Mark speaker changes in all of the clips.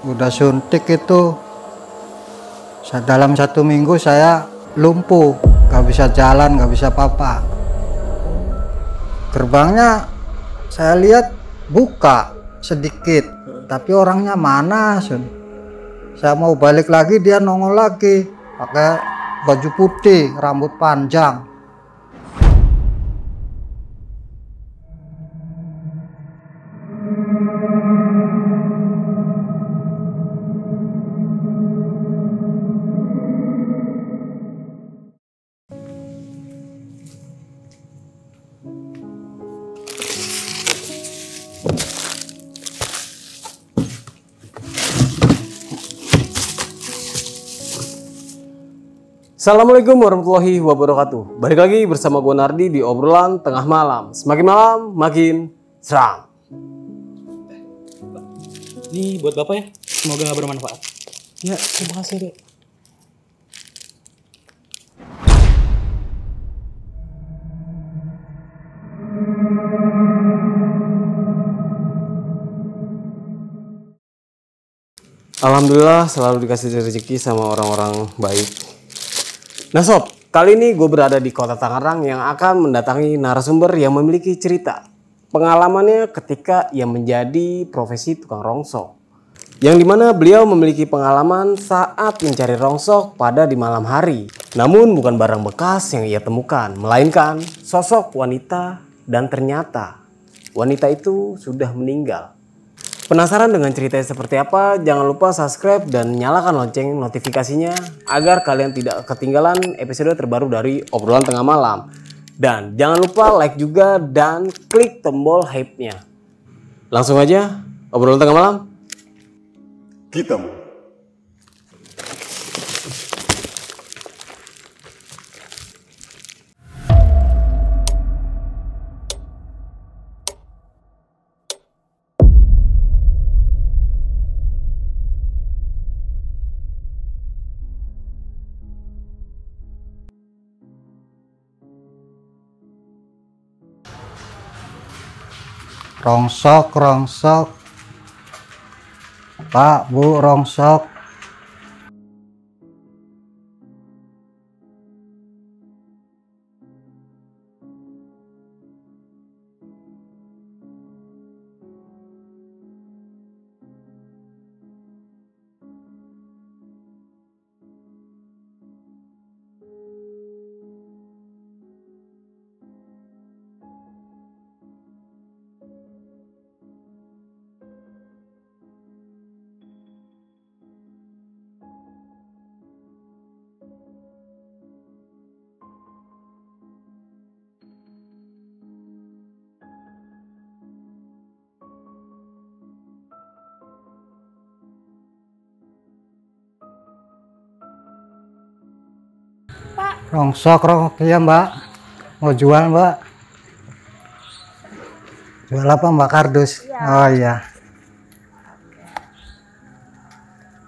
Speaker 1: udah suntik itu dalam 1 minggu saya lumpuh, nggak bisa jalan, nggak bisa apa-apa. Gerbangnya saya lihat buka sedikit, tapi orangnya mana, Sun. Saya mau balik lagi, dia nongol lagi pakai baju putih, rambut panjang.
Speaker 2: Assalamualaikum warahmatullahi wabarakatuh. Balik lagi bersama gue Nardi di obrolan tengah malam. Semakin malam makin seram.
Speaker 3: Ini buat Bapak ya, semoga bermanfaat.
Speaker 2: Ya, terima kasih dek. Alhamdulillah selalu dikasih rezeki sama orang-orang baik. Nah sob, kali ini gue berada di kota Tangerang yang akan mendatangi narasumber yang memiliki cerita pengalamannya ketika ia menjadi profesi tukang rongsok. Yang dimana beliau memiliki pengalaman saat mencari rongsok pada di malam hari. Namun bukan barang bekas yang ia temukan, melainkan sosok wanita dan ternyata wanita itu sudah meninggal. Penasaran dengan ceritanya seperti apa? Jangan lupa subscribe dan nyalakan lonceng notifikasinya agar kalian tidak ketinggalan episode terbaru dari obrolan tengah malam. Dan jangan lupa like juga dan klik tombol hype-nya. Langsung aja obrolan tengah malam. Kita
Speaker 1: Rongsok, Pak, Bu, rongsok. Rongsok ya Mbak, mau jual Mbak? Jual apa Mbak, kardus? Ya. Oh iya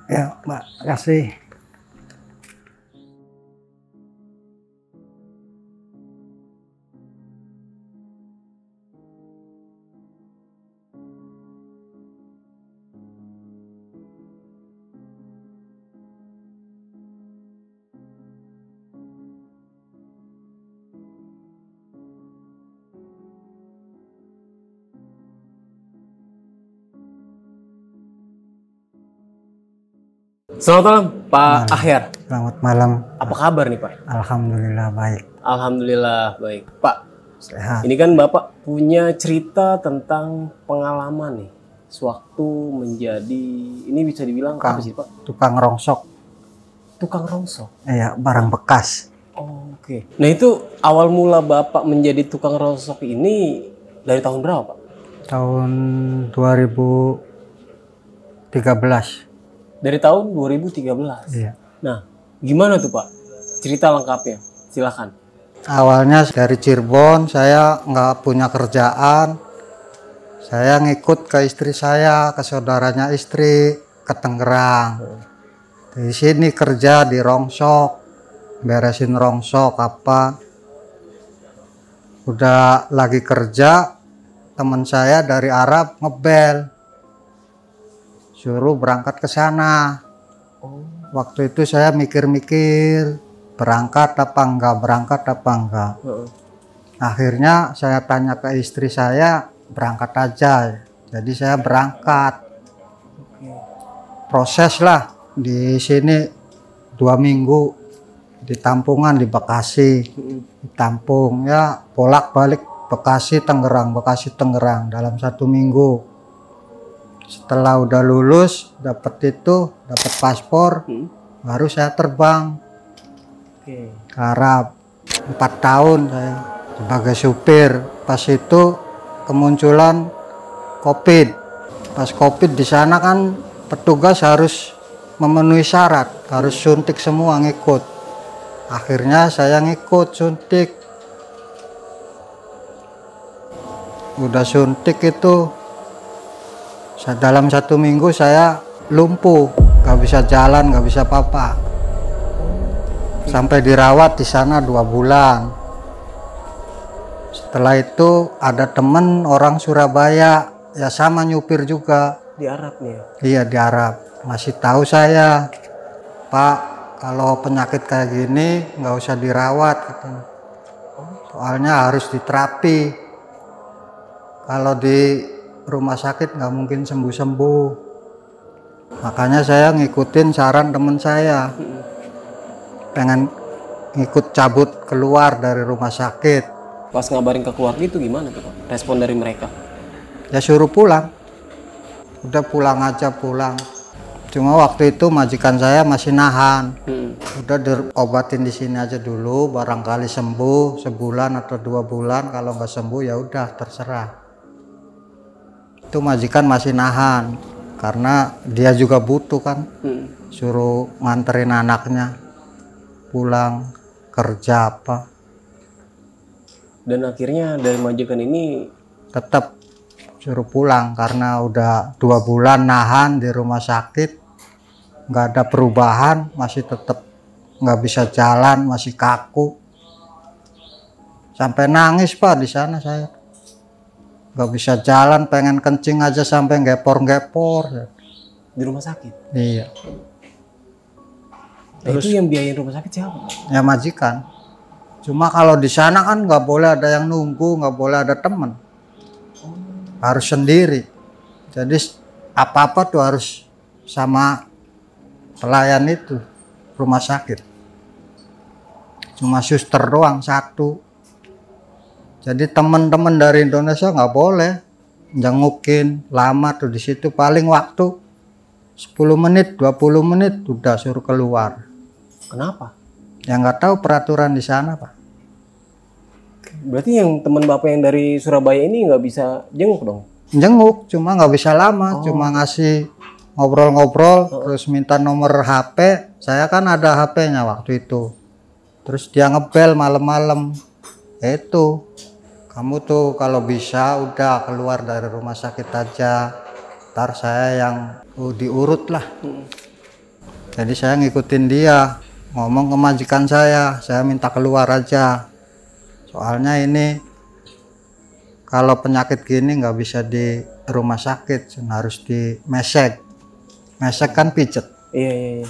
Speaker 1: ya Mbak, kasih.
Speaker 2: Selamat malam Pak Ahyar.
Speaker 1: Selamat malam.
Speaker 2: Apa kabar nih Pak?
Speaker 1: Alhamdulillah baik.
Speaker 2: Alhamdulillah baik. Pak,
Speaker 1: Sehat.
Speaker 2: ini kan Bapak punya cerita tentang pengalaman nih sewaktu menjadi, ini bisa dibilang apa sih Pak?
Speaker 1: Tukang rongsok.
Speaker 2: Tukang rongsok?
Speaker 1: Iya, barang bekas.
Speaker 2: Oh, oke. Nah itu awal mula Bapak menjadi tukang rongsok ini dari tahun berapa Pak?
Speaker 1: Tahun 2013.
Speaker 2: Dari tahun 2013?
Speaker 1: Iya.
Speaker 2: Nah, gimana tuh Pak? Cerita lengkapnya, silakan.
Speaker 1: Awalnya dari Cirebon, saya nggak punya kerjaan. Saya ngikut ke istri saya, ke saudaranya istri, ke Tangerang. Di sini kerja di rongsok, beresin rongsok apa. Udah lagi kerja, teman saya dari Arab ngebel. suruh berangkat ke sana. Waktu itu saya mikir-mikir berangkat apa enggak, berangkat apa enggak. Akhirnya saya tanya ke istri saya, berangkat aja. Jadi saya berangkat. Proses lah di sini 2 minggu di tampungan di Bekasi. Ditampung ya, bolak-balik Bekasi Tangerang dalam 1 minggu. Setelah udah lulus, dapat paspor, baru saya terbang ke Arab. 4 tahun saya sebagai supir. Pas itu kemunculan COVID. Pas COVID di sana kan petugas harus memenuhi syarat, harus suntik semua, ngikut. Akhirnya saya ngikut suntik. Udah suntik itu dalam 1 minggu saya lumpuh, nggak bisa jalan, nggak bisa apa-apa. Sampai dirawat di sana 2 bulan. Setelah itu ada temen orang Surabaya, ya sama nyupir juga.
Speaker 2: Di Arab nih ya?
Speaker 1: Iya di Arab. Masih tahu saya, Pak, kalau penyakit kayak gini nggak usah dirawat, katanya. Soalnya harus diterapi. Kalau di rumah sakit nggak mungkin sembuh-sembuh. Makanya saya ngikutin saran teman saya, pengen ngikut cabut keluar dari rumah sakit.
Speaker 2: Pas ngabarin ke keluarga itu gimana tuh Pak? Respon dari mereka?
Speaker 1: Ya suruh pulang. Udah pulang aja, pulang. Cuma waktu itu majikan saya masih nahan. Udah diobatin di sini aja dulu, barangkali sembuh sebulan atau 2 bulan. Kalau nggak sembuh ya udah terserah. Itu majikan masih nahan karena dia juga butuh kan. Suruh nganterin anaknya pulang kerja apa.
Speaker 2: Dan akhirnya dari majikan ini
Speaker 1: Tetap suruh pulang karena udah 2 bulan nahan di rumah sakit, nggak ada perubahan, masih tetap nggak bisa jalan, masih kaku. Sampai nangis Pak di sana saya. Nggak bisa jalan, pengen kencing aja sampai gepor-gepor.
Speaker 2: di rumah sakit.
Speaker 1: Iya.
Speaker 2: Nah, itu yang biayain rumah sakit siapa?
Speaker 1: Ya majikan. Cuma kalau di sana kan nggak boleh ada yang nunggu, nggak boleh ada teman. Harus sendiri. Jadi apa-apa tuh harus sama pelayan itu rumah sakit. Cuma suster doang 1. Jadi teman-teman dari Indonesia nggak boleh jengukin lama tuh di situ. Paling waktu 10 menit, 20 menit udah suruh keluar.
Speaker 2: Kenapa?
Speaker 1: Ya nggak tahu peraturan di sana Pak.
Speaker 2: Berarti yang teman Bapak yang dari Surabaya ini nggak bisa jenguk dong?
Speaker 1: Jenguk, cuma nggak bisa lama. Cuma ngasih ngobrol-ngobrol, terus minta nomor HP. Saya kan ada HP-nya waktu itu. Terus dia ngebel malam-malam. Itu, kamu tuh kalau bisa udah keluar dari rumah sakit aja. Ntar saya yang diurut lah. Jadi saya ngikutin dia, ngomong ke majikan saya minta keluar aja. Soalnya ini kalau penyakit gini nggak bisa di rumah sakit, harus di mesek. Mesek kan pijet.
Speaker 2: Iya.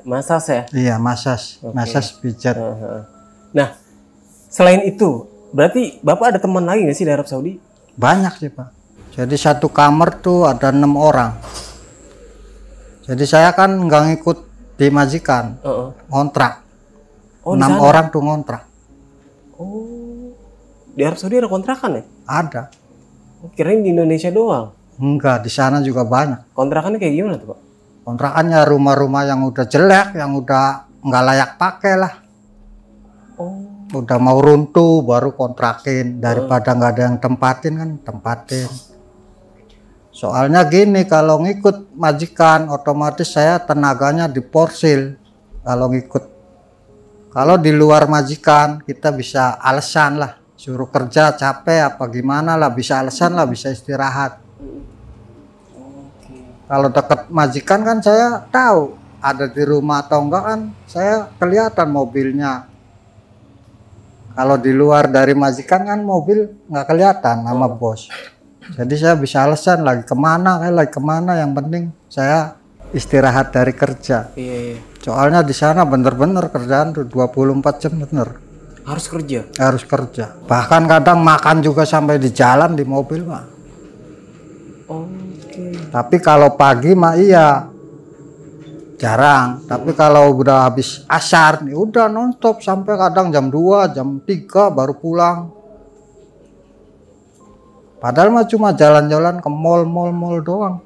Speaker 2: Masas ya?
Speaker 1: Iya, masas. Masas pijet.
Speaker 2: Nah, selain itu, berarti Bapak ada teman lagi nggak sih di Arab Saudi?
Speaker 1: Banyak sih Pak. Jadi 1 kamar tuh ada 6 orang. Jadi saya kan nggak ngikut di majikan, ngontrak. 6 orang tuh ngontrak.
Speaker 2: Oh, di Arab Saudi ada kontrakan ya?
Speaker 1: Ada.
Speaker 2: Kirain di Indonesia doang.
Speaker 1: Enggak, di sana juga banyak.
Speaker 2: Kontrakannya kayak gimana tuh Pak?
Speaker 1: Kontrakannya rumah-rumah yang udah jelek, yang udah nggak layak pakai lah. Udah mau runtuh baru kontrakin, daripada nggak ada yang tempatin kan tempatin. Soalnya gini, kalau ngikut majikan otomatis saya tenaganya diporsil kalau ngikut. Kalau di luar majikan kita bisa alasan lah, suruh kerja capek apa gimana lah, bisa alasan lah, bisa istirahat. Kalau dekat majikan kan saya tahu ada di rumah atau enggak kan, saya kelihatan mobilnya. Kalau di luar dari majikan kan mobil nggak kelihatan sama bos. Jadi saya bisa alasan lagi kemana, yang penting saya istirahat dari kerja.
Speaker 2: Iya.
Speaker 1: Soalnya di sana bener-bener kerjaan tuh 24 jam bener.
Speaker 2: Harus kerja.
Speaker 1: Harus kerja. Bahkan kadang makan juga sampai di jalan di mobil mah.
Speaker 2: Oke.
Speaker 1: Tapi kalau pagi mah iya jarang. Tapi kalau udah habis asar nih udah nonstop sampai kadang jam 2, jam 3 baru pulang. Padahal mah cuma jalan-jalan ke mall doang.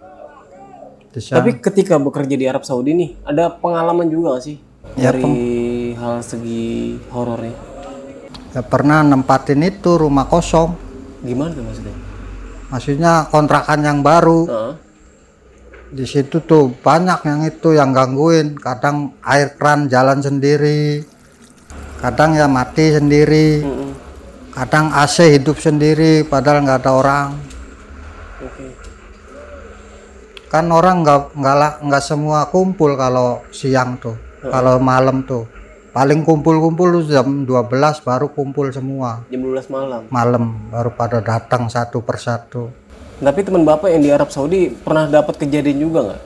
Speaker 2: Tapi ketika bekerja di Arab Saudi nih, ada pengalaman juga gak sih
Speaker 1: Ya,
Speaker 2: dari hal segi horornya?
Speaker 1: ya pernah nempatin itu rumah kosong.
Speaker 2: Gimana tuh maksudnya?
Speaker 1: Maksudnya kontrakan yang baru.
Speaker 2: Heeh.
Speaker 1: Di situ tuh banyak yang itu yang gangguin. Kadang air keran jalan sendiri. Kadang ya mati sendiri. Kadang AC hidup sendiri padahal nggak ada orang.
Speaker 2: Oke.
Speaker 1: Kan orang nggak semua kumpul kalau siang tuh. Kalau malam tuh paling kumpul-kumpul tuh jam 12 baru kumpul semua.
Speaker 2: Jam 12 malam.
Speaker 1: Malam baru pada datang satu persatu.
Speaker 2: Tapi teman Bapak yang di Arab Saudi pernah dapat kejadian juga nggak?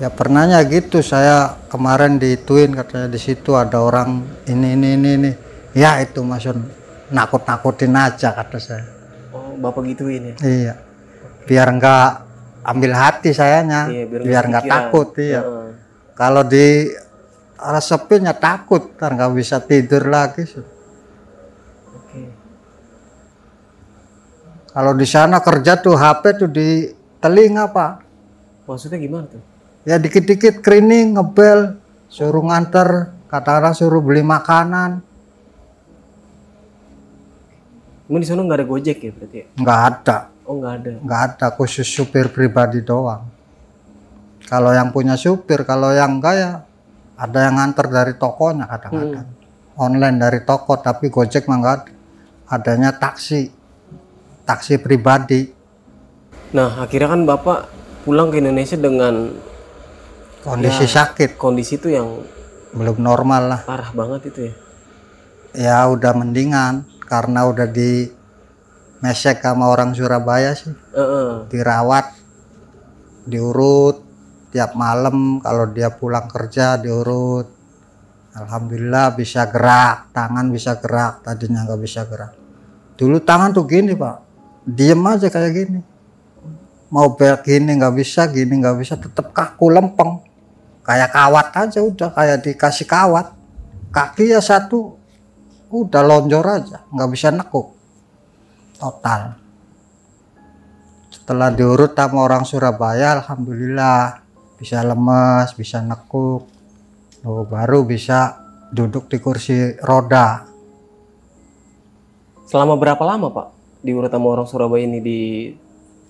Speaker 1: Ya pernahnya gitu, saya kemarin dituin katanya di situ ada orang ini. Ya itu maksud nakut-nakutin aja kata saya.
Speaker 2: Oh, Bapak gituin ya?
Speaker 1: Iya. Biar nggak ambil hati sayanya,
Speaker 2: Iya,
Speaker 1: biar nggak takut. Iya. Kalau di resepin ya takut, ntar nggak bisa tidur lagi.
Speaker 2: Oke.
Speaker 1: Kalau di sana kerja tuh HP tuh di telinga Pak.
Speaker 2: Maksudnya gimana tuh?
Speaker 1: Ya dikit-dikit screening, ngebel, suruh nganter, kadang-kadang suruh beli makanan.
Speaker 2: Emang di sana nggak ada Gojek ya berarti ya?
Speaker 1: Nggak ada.
Speaker 2: Oh nggak ada.
Speaker 1: Nggak ada, khusus supir pribadi doang. Kalau yang punya supir, kalau yang enggak ya ada yang nganter dari tokonya kadang-kadang. Online dari toko, tapi Gojek mah nggak ada. Adanya taksi pribadi.
Speaker 2: Nah akhirnya kan Bapak pulang ke Indonesia dengan
Speaker 1: Kondisi sakit,
Speaker 2: kondisi itu yang
Speaker 1: belum normal lah.
Speaker 2: parah banget itu ya?
Speaker 1: Ya udah mendingan, karena udah di mesek sama orang Surabaya sih. Dirawat, diurut tiap malam, kalau dia pulang kerja diurut. Alhamdulillah bisa gerak, tangan bisa gerak, tadinya nggak bisa gerak. Dulu tangan tuh gini Pak, diem aja kayak gini. Mau belok gini nggak bisa, tetap kaku lempeng. Kayak kawat aja udah, kayak dikasih kawat. Kaki ya satu, udah lonjor aja, nggak bisa nekuk. Total. Setelah diurut sama orang Surabaya, alhamdulillah bisa lemes, bisa nekuk. Oh, baru bisa duduk di kursi roda.
Speaker 2: Selama berapa lama Pak diurut sama orang Surabaya ini di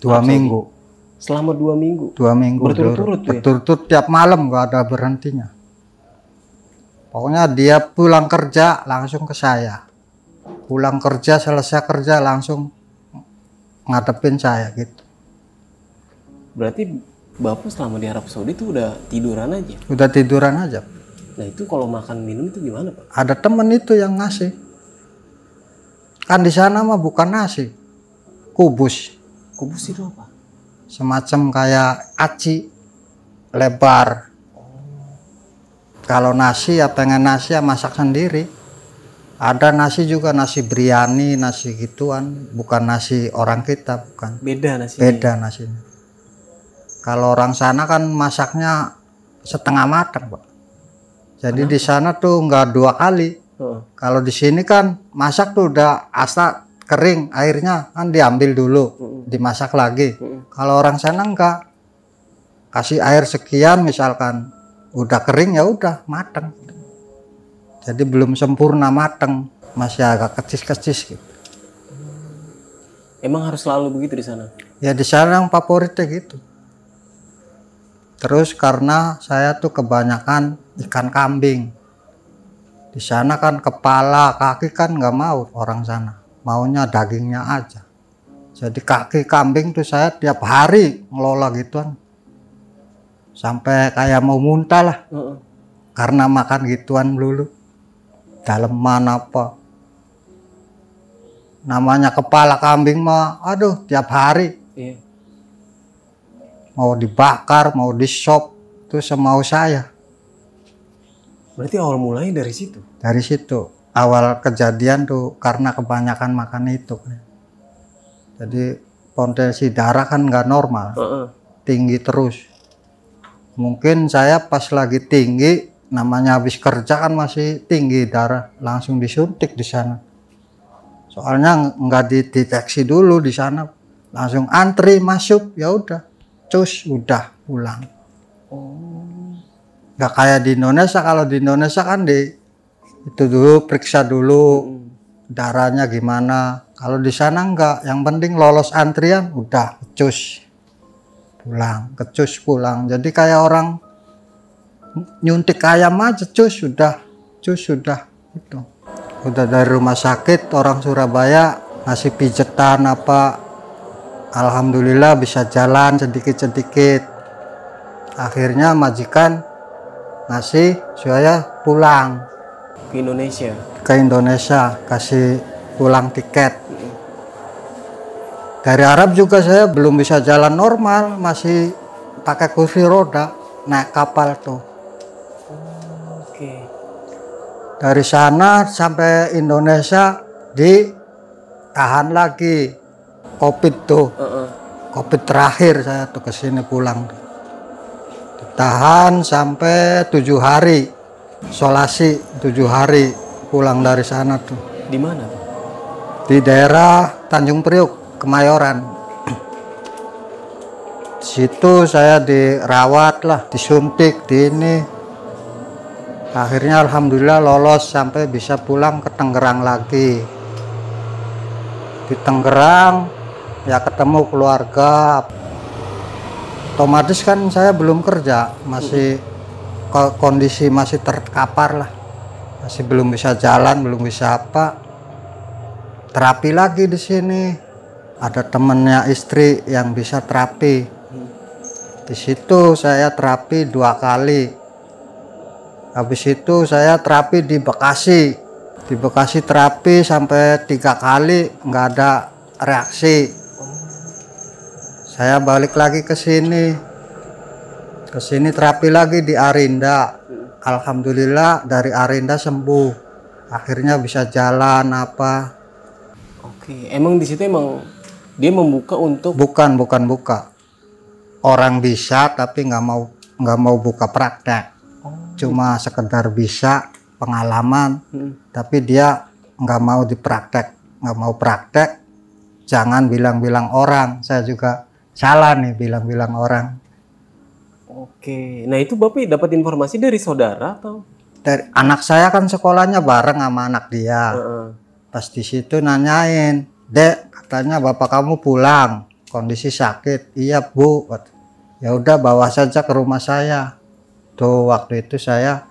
Speaker 1: 2 minggu.
Speaker 2: Selama 2 minggu?
Speaker 1: 2 minggu
Speaker 2: berturut-turut ya?
Speaker 1: berturut-turut tiap malam, nggak ada berhentinya. Pokoknya dia pulang kerja langsung ke saya. Pulang kerja, selesai kerja langsung ngadepin saya gitu.
Speaker 2: Berarti Bapak selama di Arab Saudi itu udah tiduran aja?
Speaker 1: Udah tiduran aja.
Speaker 2: Nah itu kalau makan minum itu gimana Pak?
Speaker 1: Ada temen itu yang ngasih. Kan di sana mah bukan nasi, kubus.
Speaker 2: Kubus itu apa?
Speaker 1: Semacam kayak aci lebar. Kalau nasi ya pengen nasi ya masak sendiri. Ada nasi juga, nasi biryani, nasi gituan, bukan nasi orang kita, bukan.
Speaker 2: Beda nasinya.
Speaker 1: Beda nasinya. Kalau orang sana kan masaknya setengah matang, Pak. Jadi di sana tuh nggak 2 kali. Kalau di sini kan masak tuh udah asal kering, airnya kan diambil dulu, dimasak lagi. Kalau orang sana enggak, kasih air sekian misalkan, udah kering ya udah mateng. Jadi belum sempurna mateng, masih agak kecis-kecis gitu.
Speaker 2: Emang harus selalu begitu di sana?
Speaker 1: Ya di sana yang favoritnya gitu. Terus karena saya tuh kebanyakan ikan kambing. Di sana kan kepala, kaki kan nggak mau orang sana. Maunya dagingnya aja. Jadi kaki kambing tuh saya tiap hari ngelola gituan. Sampai kayak mau muntah lah. Karena makan gituan dulu. Daleman apa. Namanya kepala kambing mah, aduh tiap hari
Speaker 2: Iya.
Speaker 1: Mau dibakar, mau di shop, itu semau saya.
Speaker 2: Berarti awal mulanya dari situ.
Speaker 1: Dari situ awal kejadian tuh karena kebanyakan makan itu. Jadi potensi darah kan nggak normal, tinggi terus. Mungkin saya pas lagi tinggi, namanya habis kerja kan masih tinggi darah, langsung disuntik di sana. Soalnya nggak dideteksi dulu di sana, langsung antri masuk, ya udah, cus, udah pulang. Nggak kayak di Indonesia. Kalau di Indonesia kan itu dulu periksa dulu darahnya gimana. Kalau di sana enggak, yang penting lolos antrian, udah cus pulang, kecus pulang. Jadi kayak orang nyuntik ayam aja, cus sudah itu. Udah dari rumah sakit orang Surabaya ngasih pijetan apa, alhamdulillah bisa jalan sedikit-sedikit. Akhirnya majikan ngasih saya pulang
Speaker 2: Ke Indonesia.
Speaker 1: Kasih pulang tiket. Dari Arab juga saya belum bisa jalan normal, masih pakai kursi roda, naik kapal tuh.
Speaker 2: Oke.
Speaker 1: Dari sana sampai Indonesia ditahan lagi COVID tuh. COVID terakhir saya tuh kesini pulang. Ditahan sampai 7 hari, isolasi 7 hari, pulang dari sana tuh.
Speaker 2: Di mana?
Speaker 1: Di daerah Tanjung Priok, Kemayoran. Di situ saya dirawat lah, disuntik, di ini. Akhirnya alhamdulillah lolos sampai bisa pulang ke Tangerang lagi. Di Tangerang ya ketemu keluarga. Otomatis kan saya belum kerja, masih kondisi masih terkapar lah. Masih belum bisa jalan, belum bisa apa. Terapi lagi di sini. Ada temennya istri yang bisa terapi. Di situ saya terapi 2 kali. Habis itu saya terapi di Bekasi. Di Bekasi terapi sampai 3 kali nggak ada reaksi. Saya balik lagi ke sini. Ke sini terapi lagi di Arinda. Alhamdulillah dari Arinda sembuh. Akhirnya bisa jalan apa.
Speaker 2: Oke, emang di situ emang dia membuka untuk
Speaker 1: Bukan buka. Orang bisa tapi nggak mau buka praktek. Cuma sekedar bisa pengalaman, tapi dia nggak mau nggak mau praktek. Jangan bilang-bilang orang. Saya juga salah nih bilang-bilang orang.
Speaker 2: Oke, nah itu Bapak dapat informasi dari saudara atau?
Speaker 1: Dari anak saya kan sekolahnya bareng sama anak dia. Pas di situ nanyain, "Dek, katanya bapak kamu pulang, kondisi sakit." "Iya, Bu." "Ya udah bawa saja ke rumah saya." Tuh waktu itu saya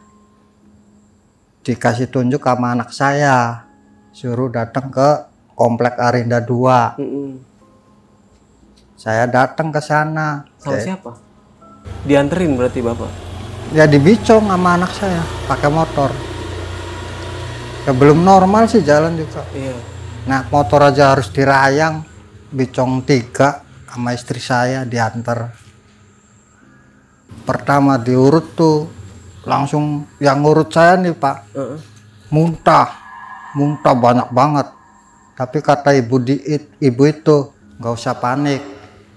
Speaker 1: dikasih tunjuk sama anak saya, suruh datang ke Komplek Arinda 2. Saya datang ke sana.
Speaker 2: Sama siapa? Dianterin berarti Bapak?
Speaker 1: Ya dibicong sama anak saya pakai motor. Ya belum normal sih jalan juga.
Speaker 2: Iya.
Speaker 1: Nah motor aja harus dirayang, bicong 3 sama istri saya diantar. Pertama diurut tuh langsung yang ngurut saya nih Pak, muntah banyak banget. Tapi kata ibu itu nggak usah panik,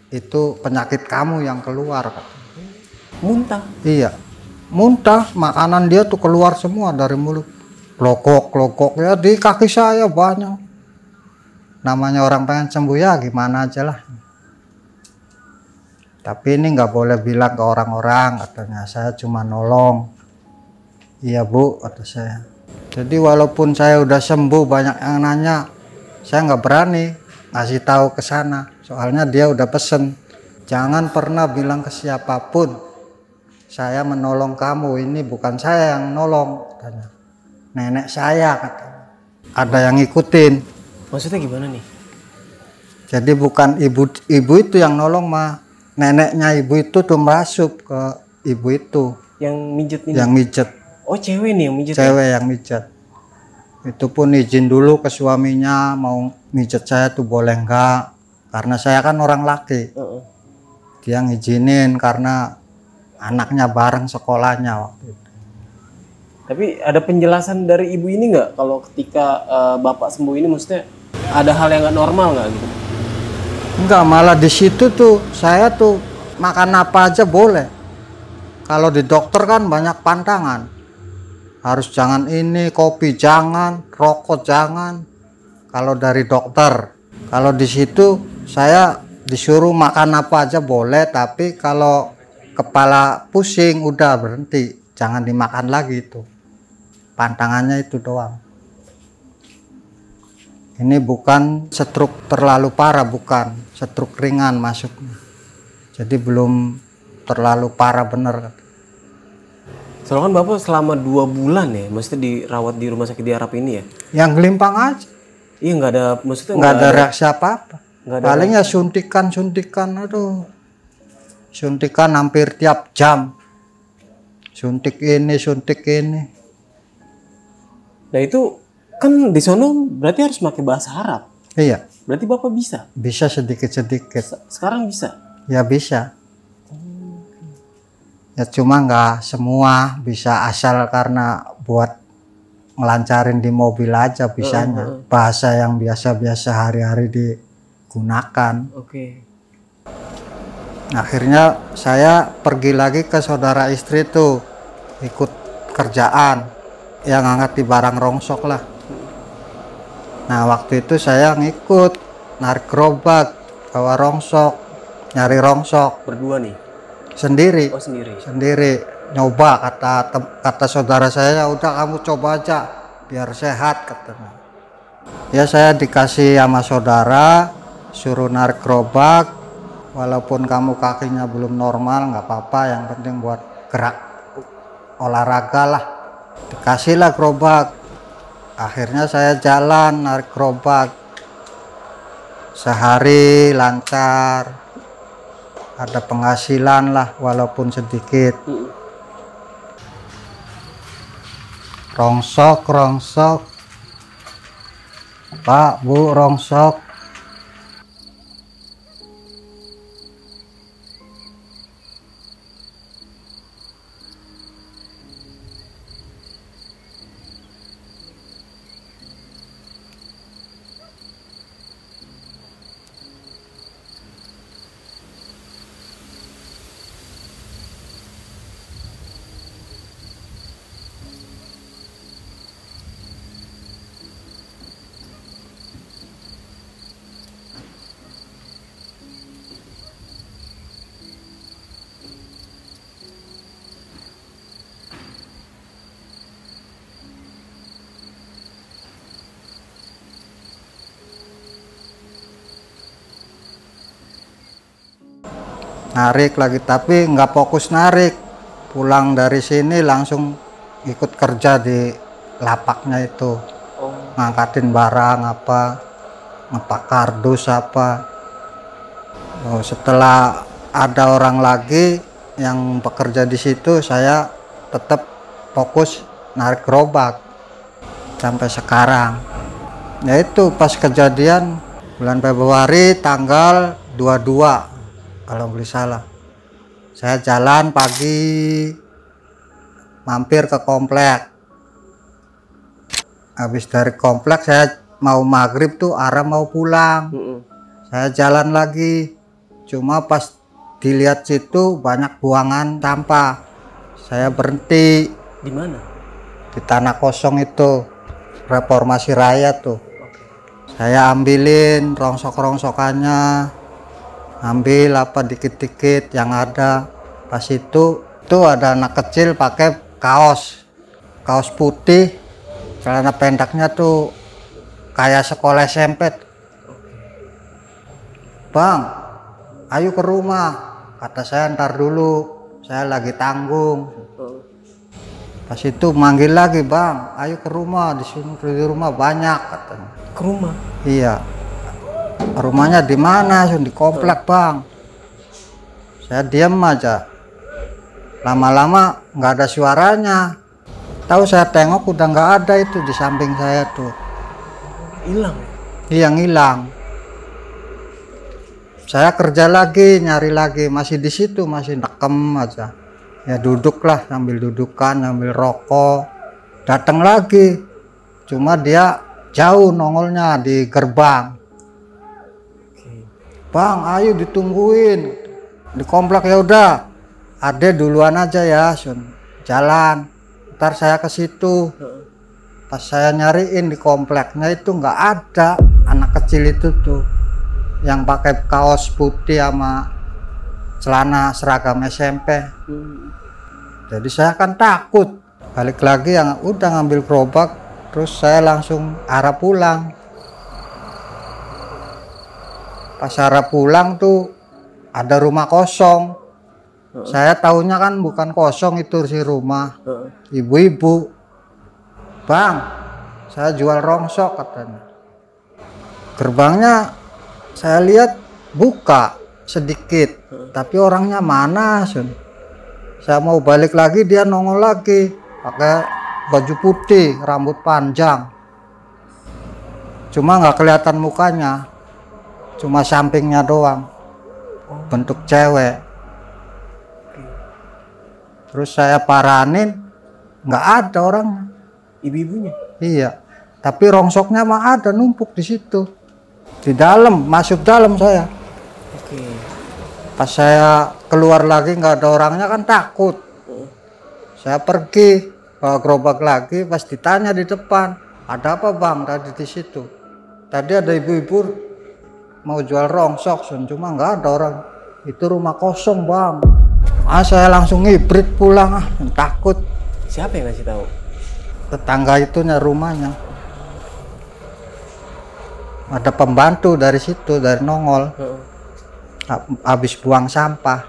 Speaker 1: itu penyakit kamu yang keluar.
Speaker 2: Muntah?
Speaker 1: Iya, muntah, makanan dia tuh keluar semua dari mulut. Klokok ya di kaki saya banyak. Namanya orang pengen sembuh ya gimana aja lah. Tapi ini nggak boleh bilang ke orang-orang, katanya. Saya cuma nolong. "Iya Bu," kata saya. Jadi walaupun saya udah sembuh, banyak yang nanya, saya nggak berani ngasih tahu ke sana. Soalnya dia udah pesen, "Jangan pernah bilang ke siapapun saya menolong kamu, ini bukan saya yang nolong," katanya. "Nenek saya," katanya. Ada yang ngikutin.
Speaker 2: Maksudnya gimana nih?
Speaker 1: Jadi bukan ibu itu yang nolong mah. Neneknya ibu itu tuh masuk ke ibu itu.
Speaker 2: Yang mijet ini?
Speaker 1: Yang mijet.
Speaker 2: Oh cewek nih yang mijet?
Speaker 1: Cewek yang mijet. Itu pun izin dulu ke suaminya, mau mijet saya tuh boleh enggak. Karena saya kan orang laki. Dia ngizinin karena anaknya bareng sekolahnya waktu itu.
Speaker 2: Tapi ada penjelasan dari ibu ini nggak kalau ketika bapak sembuh ini maksudnya ada hal yang nggak normal nggak gitu?
Speaker 1: Enggak, malah di situ tuh saya tuh makan apa aja boleh. Kalau di dokter kan banyak pantangan. Harus jangan ini, kopi jangan, rokok jangan. Kalau dari dokter. Kalau di situ saya disuruh makan apa aja boleh, tapi kalau kepala pusing udah berhenti, jangan dimakan lagi itu. Pantangannya itu doang. Ini bukan stroke terlalu parah, bukan stroke ringan masuknya. Jadi belum terlalu parah bener.
Speaker 2: Soalnya kan bapak selama 2 bulan ya, maksudnya dirawat di rumah sakit di Arab ini ya?
Speaker 1: Yang gelimpang aja.
Speaker 2: Iya nggak ada, maksudnya
Speaker 1: Nggak ada reaksi apa-apa.
Speaker 2: Nggak ada
Speaker 1: Paling ya suntikan, aduh. Suntikan hampir tiap jam. Suntik ini, suntik ini.
Speaker 2: Nah itu kan di sono berarti harus pakai bahasa Arab.
Speaker 1: Iya,
Speaker 2: Berarti bapak bisa?
Speaker 1: bisa sedikit-sedikit.
Speaker 2: Sekarang bisa?
Speaker 1: Ya bisa. Ya cuma nggak semua bisa, asal karena buat ngelancarin di mobil aja bisanya. Bahasa yang biasa-biasa hari-hari digunakan.
Speaker 2: Oke.
Speaker 1: Akhirnya saya pergi lagi ke saudara istri tuh, ikut kerjaan yang ngangkat di barang rongsok lah. Nah waktu itu saya ngikut narik gerobak, bawa rongsok, nyari rongsok
Speaker 2: Berdua nih?
Speaker 1: sendiri.
Speaker 2: Oh sendiri?
Speaker 1: Sendiri nyoba, kata saudara saya, udah kamu coba aja biar sehat katanya. Ya saya dikasih sama saudara, suruh narik gerobak, walaupun kamu kakinya belum normal nggak apa-apa, yang penting buat gerak olahraga lah. Dikasihlah gerobak. Akhirnya saya jalan narik gerobak, sehari lancar, ada penghasilan lah walaupun sedikit. Rongsok, Pak, Bu, rongsok. Narik lagi, tapi nggak fokus narik. Pulang dari sini langsung ikut kerja di lapaknya itu. Ngangkatin barang apa, ngepak kardus apa. Setelah ada orang lagi yang bekerja di situ, saya tetap fokus narik gerobak sampai sekarang. Ya itu pas kejadian bulan Februari tanggal 22 kalau beli salah. Saya jalan pagi, mampir ke komplek. Habis dari komplek saya mau maghrib tuh, arah mau pulang. Saya jalan lagi, cuma pas dilihat situ banyak buangan sampah. Saya berhenti.
Speaker 2: Di mana?
Speaker 1: Di tanah kosong itu, Reformasi Raya tuh. Saya ambilin rongsok-rongsokannya, ambil apa dikit-dikit yang ada. Pas itu ada anak kecil pakai kaos putih, celana pendeknya tuh kayak sekolah SMP. Bang, ayo ke rumah, kata saya, ntar dulu, saya lagi tanggung. Pas itu manggil lagi, bang, ayo ke rumah, di sini di rumah banyak katanya.
Speaker 2: Ke rumah?
Speaker 1: Iya. Rumahnya di mana? Di komplek, bang. Saya diam aja. Lama-lama nggak ada suaranya. Tahu saya tengok udah nggak ada itu di samping saya tuh.
Speaker 2: Hilang?
Speaker 1: Iya, ngilang. Saya kerja lagi, nyari lagi, masih di situ, masih nekem aja. Ya duduklah, sambil dudukan, sambil rokok. Datang lagi, cuma dia jauh nongolnya di gerbang. Bang, ayo ditungguin di komplek. Ya udah, ade duluan aja ya, Sun. Jalan. Ntar saya ke situ. Pas saya nyariin di kompleknya itu nggak ada anak kecil itu tuh, yang pakai kaos putih sama celana seragam SMP. Jadi saya kan takut. Balik lagi yang udah ngambil gerobak, terus saya langsung arah pulang. Pas arah pulang tuh ada rumah kosong. Saya tahunya kan bukan kosong itu si rumah. Ibu-ibu, Bang, saya jual rongsok katanya. Gerbangnya saya lihat buka sedikit, tapi orangnya mana, Sun? Saya mau balik lagi, dia nongol lagi pakai baju putih, rambut panjang. Cuma nggak kelihatan mukanya, cuma sampingnya doang, bentuk cewek. Terus saya paranin, nggak ada orangnya.
Speaker 2: Ibu-ibunya?
Speaker 1: Iya, tapi rongsoknya mah ada numpuk di situ, di dalam, masuk dalam saya.
Speaker 2: Oke.
Speaker 1: Pas saya keluar lagi nggak ada orangnya kan takut. Saya pergi bawa gerobak lagi, pas ditanya di depan, ada apa Bang tadi di situ? Tadi ada ibu-ibu mau jual rongsok, Sun, cuma nggak ada orang. Itu rumah kosong Bang. Saya langsung ngibrit pulang, takut.
Speaker 2: Siapa yang ngasih tahu?
Speaker 1: Tetangga itunya rumahnya. Ada pembantu dari situ, dari nongol. Habis buang sampah.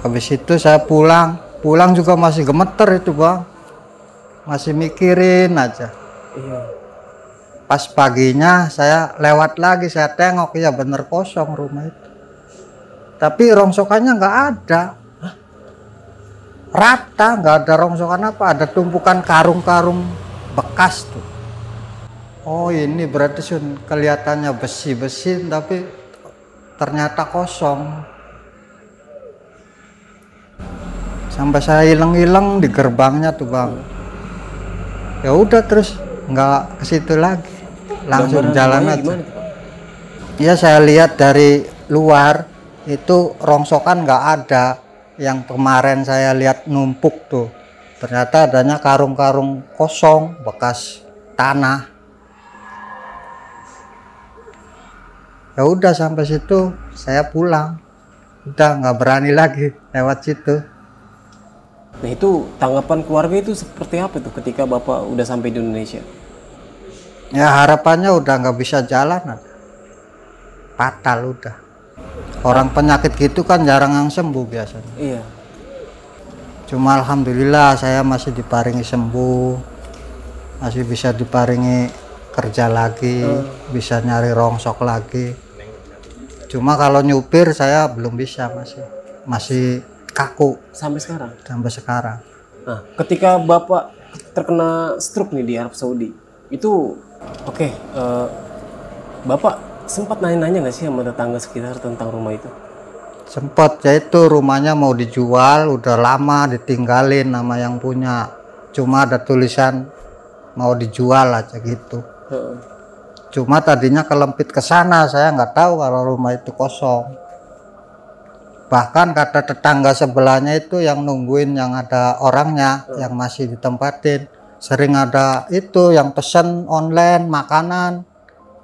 Speaker 1: Habis itu saya pulang juga masih gemeter itu Bang. Masih mikirin aja.
Speaker 2: Iya.
Speaker 1: Pas paginya saya lewat lagi, saya tengok, ya bener kosong rumah itu. Tapi rongsokannya nggak ada. Rata, nggak ada rongsokan apa, ada tumpukan karung-karung bekas tuh. Oh ini berarti Sun, kelihatannya besi-besi tapi ternyata kosong. Sampai saya hilang-hilang di gerbangnya tuh Bang. Ya udah terus nggak ke situ lagi, langsung jalan aja. Iya saya lihat dari luar itu rongsokan nggak ada. Yang kemarin saya lihat numpuk tuh, ternyata adanya karung-karung kosong bekas tanah. Ya udah sampai situ saya pulang, udah nggak berani lagi lewat situ.
Speaker 2: Nah itu tanggapan keluarga itu seperti apa tuh ketika Bapak udah sampai di Indonesia?
Speaker 1: Ya harapannya udah nggak bisa jalan, fatal udah. Orang penyakit gitu kan jarang yang sembuh biasanya.
Speaker 2: Iya.
Speaker 1: Cuma alhamdulillah saya masih diparingi sembuh, masih bisa diparingi kerja lagi, bisa nyari rongsok lagi. Cuma kalau nyupir saya belum bisa, masih kaku
Speaker 2: Sampai sekarang?
Speaker 1: sampai sekarang.
Speaker 2: Nah ketika Bapak terkena stroke nih di Arab Saudi, itu oke, Bapak sempat nanya-nanya nggak sih sama tetangga sekitar tentang rumah itu?
Speaker 1: Sempat, ya itu rumahnya mau dijual, udah lama ditinggalin nama yang punya. Cuma ada tulisan mau dijual aja gitu. Cuma tadinya kelempit ke sana, saya nggak tahu kalau rumah itu kosong. Bahkan kata tetangga sebelahnya itu yang nungguin yang ada orangnya, yang masih ditempatin. Sering ada itu yang pesen online makanan,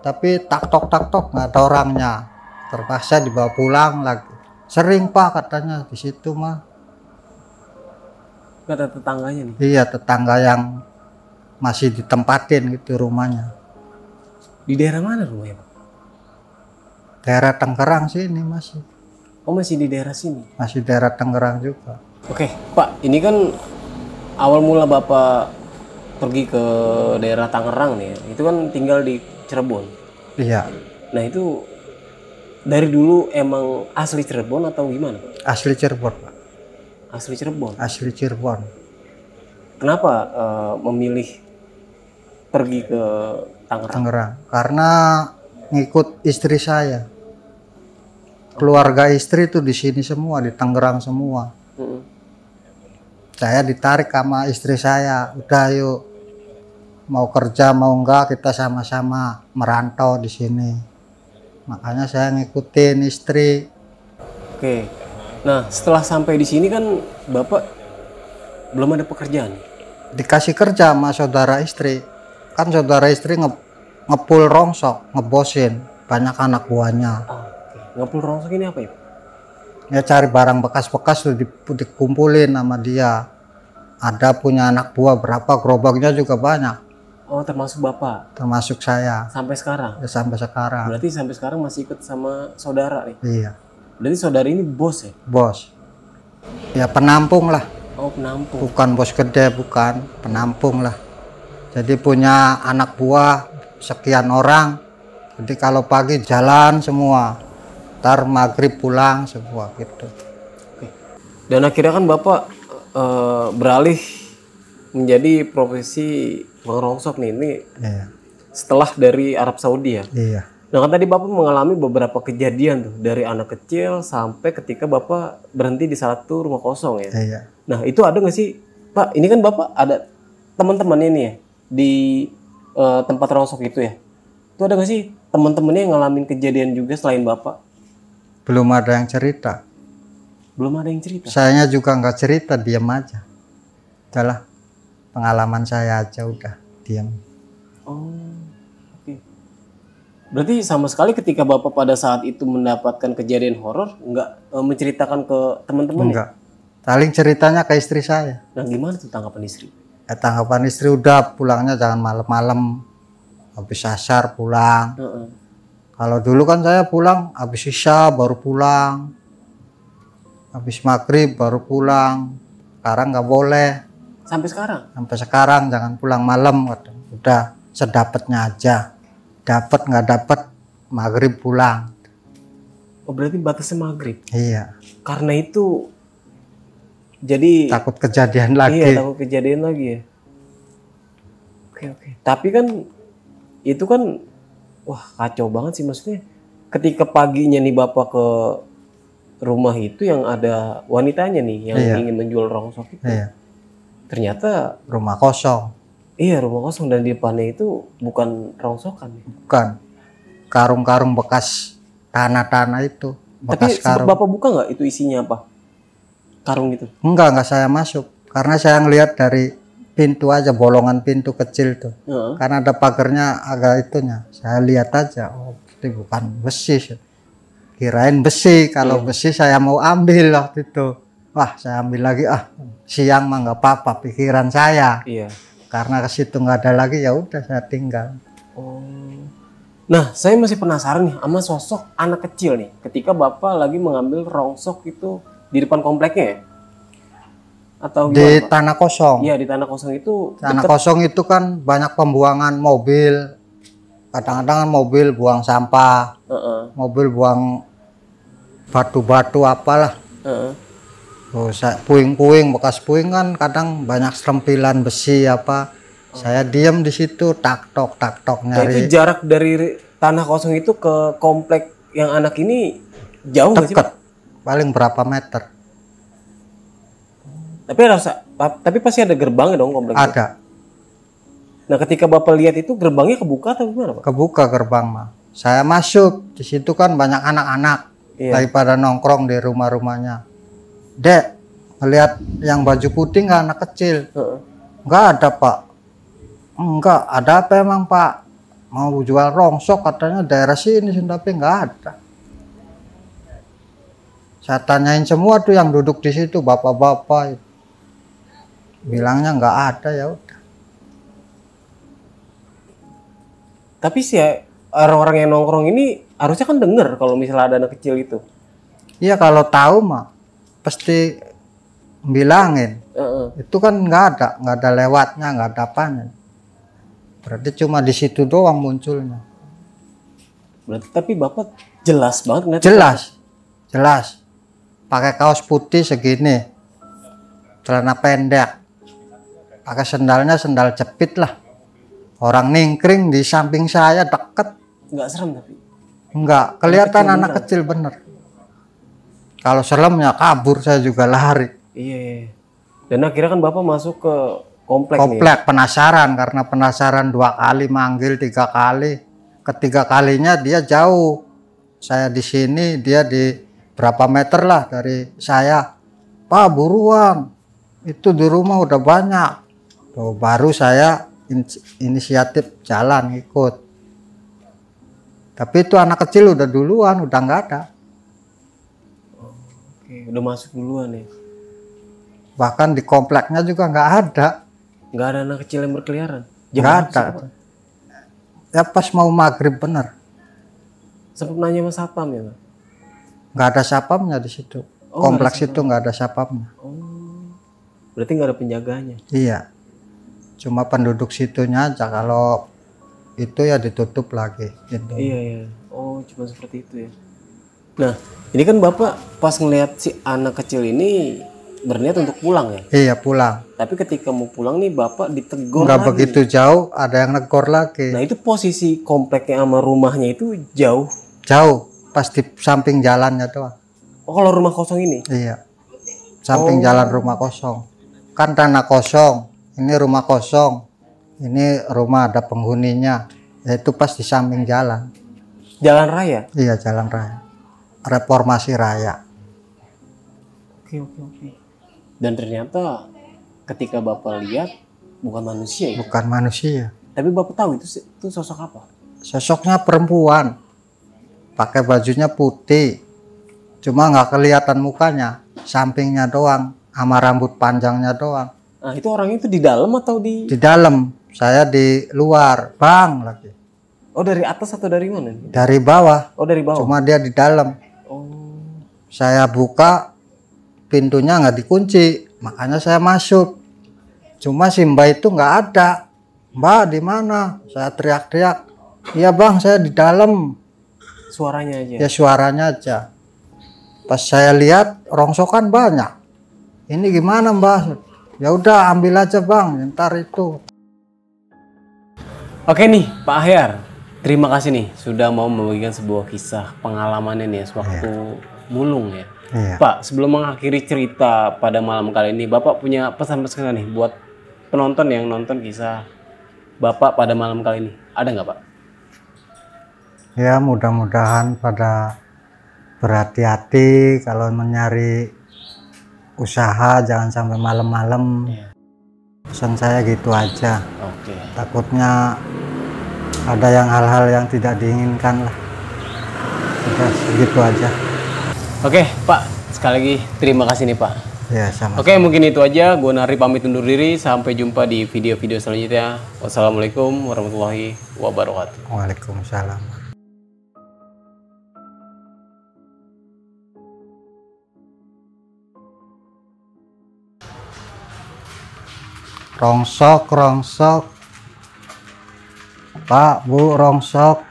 Speaker 1: tapi tak tok nggak ada orangnya, terpaksa dibawa pulang lagi. Sering Pak katanya di situ mah.
Speaker 2: Kata tetangganya nih?
Speaker 1: Iya, tetangga yang masih ditempatin gitu rumahnya.
Speaker 2: Di daerah mana rumahnya Pak?
Speaker 1: Daerah Tangerang sini masih.
Speaker 2: Oh masih di daerah sini?
Speaker 1: Masih daerah Tangerang juga.
Speaker 2: Oke Pak, ini kan awal mula Bapak pergi ke daerah Tangerang nih ya, itu kan tinggal di Cirebon.
Speaker 1: Iya.
Speaker 2: Nah itu dari dulu emang asli Cirebon atau gimana?
Speaker 1: Asli Cirebon Pak.
Speaker 2: Asli Cirebon.
Speaker 1: Asli Cirebon.
Speaker 2: Kenapa memilih pergi ke Tangerang?
Speaker 1: Tangerang karena ngikut istri saya. Keluarga istri itu di sini semua, di Tangerang semua. Saya ditarik sama istri saya, udah yuk, mau kerja mau enggak kita sama-sama merantau di sini. Makanya saya ngikutin istri.
Speaker 2: Oke. Nah, setelah sampai di sini kan Bapak belum ada pekerjaan.
Speaker 1: Dikasih kerja sama saudara istri. Kan saudara istri ngepul rongsok, ngebosin banyak anak buahnya.
Speaker 2: Ngepul rongsok ini apa ya?
Speaker 1: Ya cari barang bekas-bekas tuh dikumpulin sama dia. Ada punya anak buah berapa, gerobaknya juga banyak.
Speaker 2: Oh, termasuk Bapak?
Speaker 1: Termasuk saya.
Speaker 2: Sampai sekarang?
Speaker 1: Ya, sampai sekarang.
Speaker 2: Berarti sampai sekarang masih ikut sama saudara nih?
Speaker 1: Iya.
Speaker 2: Berarti saudara ini bos ya?
Speaker 1: Bos. Ya penampung lah.
Speaker 2: Oh, penampung.
Speaker 1: Bukan bos gede, bukan. Penampung lah. Jadi punya anak buah sekian orang. Jadi kalau pagi jalan semua. Ntar maghrib pulang semua gitu.
Speaker 2: Oke. Dan akhirnya kan Bapak beralih menjadi profesi mengerongsok nih. Ini
Speaker 1: Iya.
Speaker 2: setelah dari Arab Saudi ya?
Speaker 1: Iya.
Speaker 2: Nah kan tadi Bapak mengalami beberapa kejadian tuh. Dari anak kecil sampai ketika Bapak berhenti di satu rumah kosong ya?
Speaker 1: Iya.
Speaker 2: Nah itu ada nggak sih Pak? Ini kan Bapak ada teman-teman ini ya di tempat rongsok itu ya? Itu ada nggak sih teman-temannya yang ngalamin kejadian juga selain Bapak?
Speaker 1: Belum ada yang cerita.
Speaker 2: Belum ada yang cerita.
Speaker 1: Sayanya juga nggak cerita, diam aja. Udahlah, pengalaman saya aja udah diam.
Speaker 2: Oh, oke. Berarti sama sekali ketika Bapak pada saat itu mendapatkan kejadian horor nggak menceritakan ke teman-teman ya?
Speaker 1: Enggak. Paling ceritanya ke istri saya.
Speaker 2: Nah gimana tuh tanggapan istri?
Speaker 1: Tanggapan istri udah pulangnya jangan malam-malam. Habis asar pulang. Kalau dulu kan saya pulang habis isya baru pulang. Habis maghrib baru pulang. Sekarang nggak boleh.
Speaker 2: Sampai sekarang?
Speaker 1: Sampai sekarang jangan pulang malam. Udah sedapatnya aja. Dapat nggak dapat maghrib pulang.
Speaker 2: Oh berarti batasnya maghrib?
Speaker 1: Iya.
Speaker 2: Karena itu jadi
Speaker 1: takut kejadian lagi.
Speaker 2: Iya takut kejadian lagi ya. Oke. Tapi kan itu kan wah kacau banget sih, maksudnya ketika paginya nih Bapak ke rumah itu yang ada wanitanya nih yang ingin menjual rongsok itu.
Speaker 1: Iya.
Speaker 2: Ternyata
Speaker 1: rumah kosong.
Speaker 2: Iya rumah kosong dan di depannya itu bukan rongsokan.
Speaker 1: Bukan. Karung-karung bekas tanah-tanah itu.
Speaker 2: Tapi sempat Bapak buka nggak itu isinya apa? Karung itu?
Speaker 1: Enggak saya masuk. Karena saya ngelihat dari pintu aja, bolongan pintu kecil tuh. Karena ada pagarnya agak itunya. Saya lihat aja, oh itu bukan besi. Kirain besi. Kalau besi saya mau ambil waktu itu. Wah saya ambil lagi, siang mah nggak apa-apa pikiran saya.
Speaker 2: Iya.
Speaker 1: Karena ke situ nggak ada lagi, ya udah saya tinggal.
Speaker 2: Oh. Nah, saya masih penasaran nih sama sosok anak kecil nih. Ketika Bapak lagi mengambil rongsok itu di depan kompleknya ya? Atau gimana,
Speaker 1: di
Speaker 2: Pak?
Speaker 1: Tanah kosong.
Speaker 2: Iya, di tanah kosong itu.
Speaker 1: Tanah kosong itu kan banyak pembuangan mobil. Kadang-kadang mobil buang sampah, mobil buang batu-batu apalah. Puing-puing, bekas puing kan kadang banyak serempilan besi apa. Saya diam di situ, tak-tok nyari.
Speaker 2: Nah, itu jarak dari tanah kosong itu ke komplek yang anak ini jauh nggak sih, Pak?
Speaker 1: Paling berapa meter?
Speaker 2: Tapi pasti ada gerbangnya dong komplek itu?
Speaker 1: Ada.
Speaker 2: Nah, ketika Bapak lihat itu gerbangnya kebuka atau gimana, Pak?
Speaker 1: Kebuka gerbang mah. Saya masuk, di situ kan banyak anak-anak. Daripada nongkrong di rumah-rumahnya. Dek, ngelihat yang baju putih nggak anak kecil? Nggak ada, Pak. Enggak, ada apa emang, Pak? Mau jual rongsok katanya daerah sini, tapi nggak ada. Saya tanyain semua tuh yang duduk di situ, bapak-bapak. Bilangnya nggak ada, ya udah.
Speaker 2: Tapi sih orang-orang yang nongkrong ini harusnya kan denger kalau misalnya ada anak kecil itu.
Speaker 1: Iya, kalau tahu mah pasti bilangin. Itu kan nggak ada lewatnya, nggak ada apanya. Berarti cuma di situ doang munculnya.
Speaker 2: Berarti tapi Bapak jelas banget
Speaker 1: Jelas. Pakai kaos putih segini, celana pendek, pakai sendalnya sendal jepit lah. Orang ningkring di samping saya deket.
Speaker 2: Nggak serem tapi?
Speaker 1: Enggak, kelihatan anak kecil bener. Kalau seremnya kabur saya juga lari.
Speaker 2: Iya. Dan akhirnya kan Bapak masuk ke komplek nih.
Speaker 1: Komplek penasaran, karena penasaran 2 kali manggil, 3 kali. Ketiga kalinya dia jauh. Saya di sini, dia di berapa meter lah dari saya. Pak buruan, itu di rumah udah banyak. Tuh, baru saya inisiatif jalan ikut. Tapi itu anak kecil udah duluan, udah nggak ada.
Speaker 2: Oke, udah masuk duluan ya.
Speaker 1: Bahkan di kompleknya juga nggak ada.
Speaker 2: Nggak ada anak kecil yang berkeliaran.
Speaker 1: Nggak ada. Ya pas mau maghrib bener.
Speaker 2: Sempat nanya sama satpam ya, Pak?
Speaker 1: Nggak ada sapamnya di situ. Kompleks itu nggak ada sapamnya.
Speaker 2: Oh, berarti nggak ada penjaganya.
Speaker 1: Iya. Cuma penduduk situnya aja, kalau itu ya ditutup lagi. Gitu.
Speaker 2: Iya. Oh, cuma seperti itu ya. Nah, ini kan Bapak pas ngelihat si anak kecil ini berniat untuk pulang ya?
Speaker 1: Iya pulang.
Speaker 2: Tapi ketika mau pulang nih Bapak ditegur
Speaker 1: Nggak
Speaker 2: lagi.
Speaker 1: begitu jauh, ada yang negor lagi.
Speaker 2: Nah, itu posisi kompleknya sama rumahnya itu jauh.
Speaker 1: Jauh, pas di samping jalannya doang.
Speaker 2: Oh, kalau rumah kosong ini?
Speaker 1: Iya. Samping jalan rumah kosong. Kan tanah kosong, ini rumah kosong. Ini rumah ada penghuninya. Yaitu pas di samping jalan.
Speaker 2: Jalan raya?
Speaker 1: Iya, jalan raya. Reformasi Raya.
Speaker 2: Oke. Dan ternyata ketika Bapak lihat bukan manusia ya?
Speaker 1: Bukan manusia.
Speaker 2: Tapi Bapak tahu itu sosok apa?
Speaker 1: Sosoknya perempuan. Pakai bajunya putih. Cuma nggak kelihatan mukanya. Sampingnya doang. Sama rambut panjangnya doang.
Speaker 2: Nah, itu orangnya itu di dalam atau di...
Speaker 1: Di dalam. Saya di luar. Bang lagi.
Speaker 2: Oh, dari atas atau dari mana?
Speaker 1: Dari bawah.
Speaker 2: Oh, dari bawah?
Speaker 1: Cuma dia di dalam.
Speaker 2: Oh.
Speaker 1: Saya buka. Pintunya nggak dikunci. Makanya saya masuk. Cuma si Mbak itu nggak ada. Mbak di mana? Saya teriak-teriak. Iya bang, saya di dalam.
Speaker 2: Suaranya aja?
Speaker 1: Ya suaranya aja. Pas saya lihat rongsokan banyak. Ini gimana Mbak? Ya udah ambil aja bang, ntar itu.
Speaker 2: Oke nih Pak Ahyar, terima kasih nih sudah mau membagikan sebuah kisah pengalamannya nih sewaktu mulung ya.
Speaker 1: Iya.
Speaker 2: Pak, sebelum mengakhiri cerita pada malam kali ini, Bapak punya pesan-pesan nih buat penonton yang nonton kisah Bapak pada malam kali ini. Ada nggak Pak?
Speaker 1: Ya mudah-mudahan pada berhati-hati kalau mencari usaha, jangan sampai malam-malam. Pesan saya gitu aja.
Speaker 2: Oke.
Speaker 1: Takutnya ada yang hal-hal yang tidak diinginkan lah. Udah segitu aja.
Speaker 2: Oke Pak, sekali lagi terima kasih nih Pak.
Speaker 1: Ya sama.
Speaker 2: Oke, mungkin itu aja. Gue Nari pamit undur diri. Sampai jumpa di video-video selanjutnya. Wassalamualaikum warahmatullahi wabarakatuh.
Speaker 1: Waalaikumsalam. Rongsok. Pak, Bu, rongsok.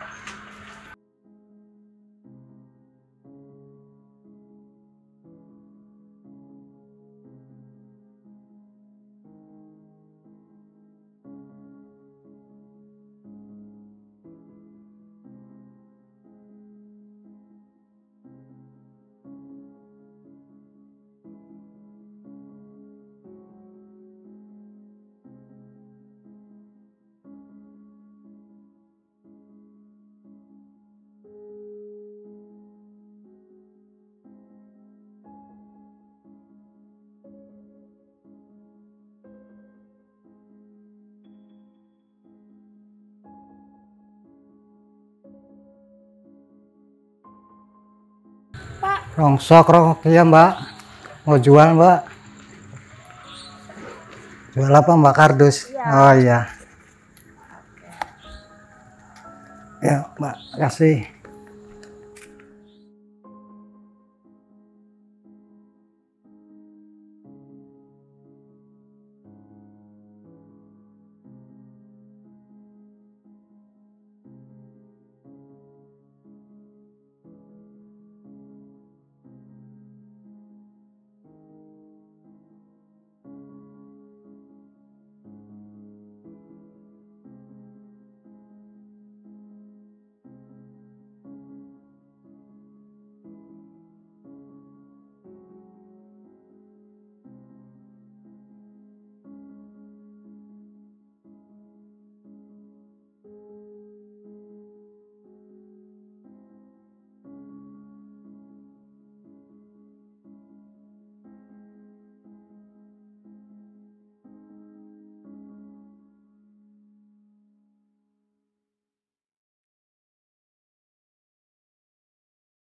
Speaker 1: Rongsok ya Mbak. Mau jual Mbak? Jual apa Mbak kardus? Ya. Oh iya. Ya Mbak, kasih.